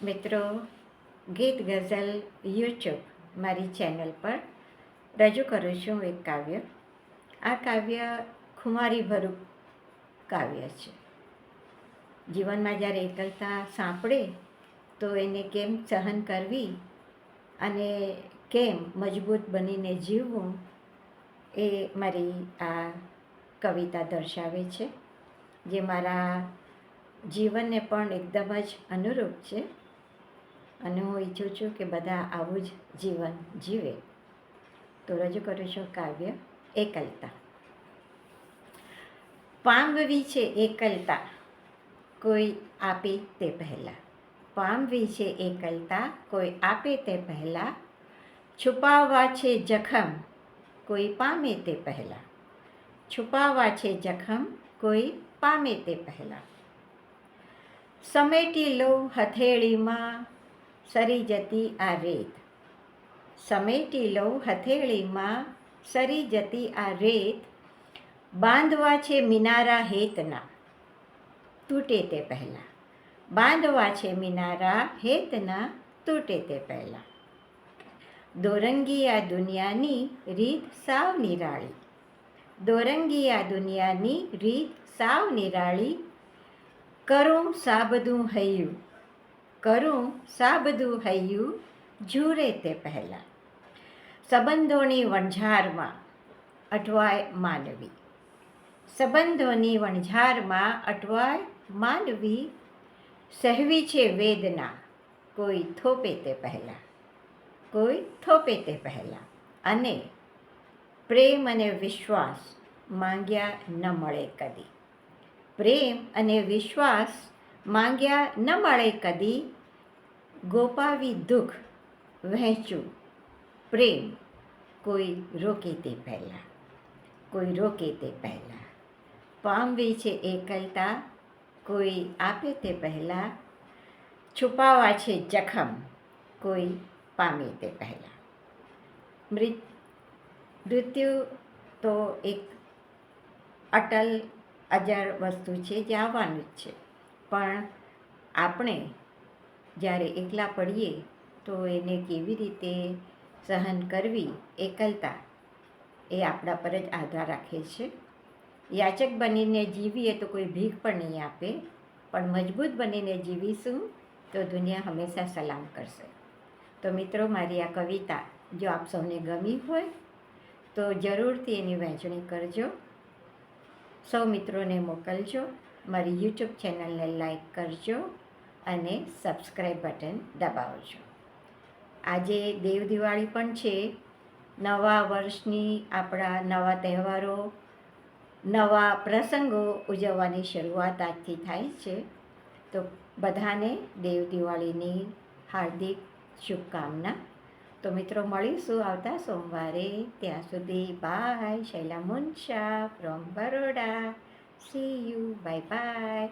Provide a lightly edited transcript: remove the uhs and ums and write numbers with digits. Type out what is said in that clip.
મિત્રો, ગીત ગઝલ યુટ્યુબ મારી ચેનલ પર રજૂ કરું છું એક કાવ્ય. આ કાવ્ય ખુમારીભરું કાવ્ય છે. જીવનમાં જ્યારે એકલતા સાંપડે તો એને કેમ સહન કરવી અને કેમ મજબૂત બનીને જીવવું એ મારી આ કવિતા દર્શાવે છે, જે મારા જીવનને પણ એકદમ જ અનુરૂપ છે. અને હું ઈચ્છું છું કે બધા આવું જ જીવન જીવે. તો રજૂ કરું છું કાવ્ય એકલતા. પામવી છે એકલતા કોઈ આપે તે પહેલાં. પામવી છે એકલતા કોઈ આપે તે પહેલાં. છુપાવવા છે જખમ કોઈ પામે તે પહેલાં. છુપાવવા છે જખમ કોઈ પામે તે પહેલાં. સમેટી લો હથેળીમાં સરી જતી આ રેત. સમેટી લો હથેળીમાં સરી જતી આ રેત. બાંધવા છે મિનારા હેતના તૂટે તે પહેલાં. બાંધવા છે મિનારા હેતના તૂટે તે પહેલાં. દોરંગી આ દુનિયાની રીત સાવ નિરાળી. દોરંગી આ દુનિયાની રીત સાવ નિરાળી. કરું સાબદું હૈયું. કરું સાબદું હૈયું ઝૂરે તે પહેલાં. સંબંધોની વણઝારમાં અટવાય માનવી. સંબંધોની વણઝારમાં અટવાય માનવી. સહેવી છે વેદના કોઈ થોપે તે પહેલાં. કોઈ થોપે તે પહેલાં. અને પ્રેમ અને વિશ્વાસ માંગ્યા ન મળે કદી. પ્રેમ અને વિશ્વાસ માંગ્યા ન મળે કદી. ગોપાવી દુઃખ વહેંચું પ્રેમ કોઈ રોકે તે પહેલાં. કોઈ રોકે તે પહેલાં. પામવી છે એકલતા કોઈ આપે તે પહેલાં. છુપાવવા છે જખમ કોઈ પામે તે પહેલાં. મૃત્યુ તો એક અટલ અજર વસ્તુ છે, જે આવવાનું જ છે. પણ આપણે જ્યારે એકલા પડીએ તો એને કેવી રીતે સહન કરવી, એકલતા, એ આપણા પર જ આધાર રાખે છે. યાચક બનીને જીવીએ તો કોઈ ભીખ પણ નહીં આપે, પણ મજબૂત બનીને જીવીશું તો દુનિયા હંમેશા સલામ કરશે. તો મિત્રો, મારી આ કવિતા જો આપ સૌને ગમી હોય તો જરૂરથી એની વહેંચણી કરજો. સૌ મિત્રોને મોકલજો. મારી યુટ્યુબ ચેનલને લાઈક કરજો અને સબસ્ક્રાઈબ બટન દબાવજો. આજે દેવ દિવાળી પણ છે. નવા વર્ષની આપણા નવા તહેવારો, નવા પ્રસંગો ઉજવવાની શરૂઆત આજથી થાય છે. તો બધાને દેવ દિવાળીની હાર્દિક શુભકામના. તો મિત્રો, મળીશું આવતા સોમવારે. ત્યાં સુધી bye. Shaila Munsha from Baroda. See you. Bye by.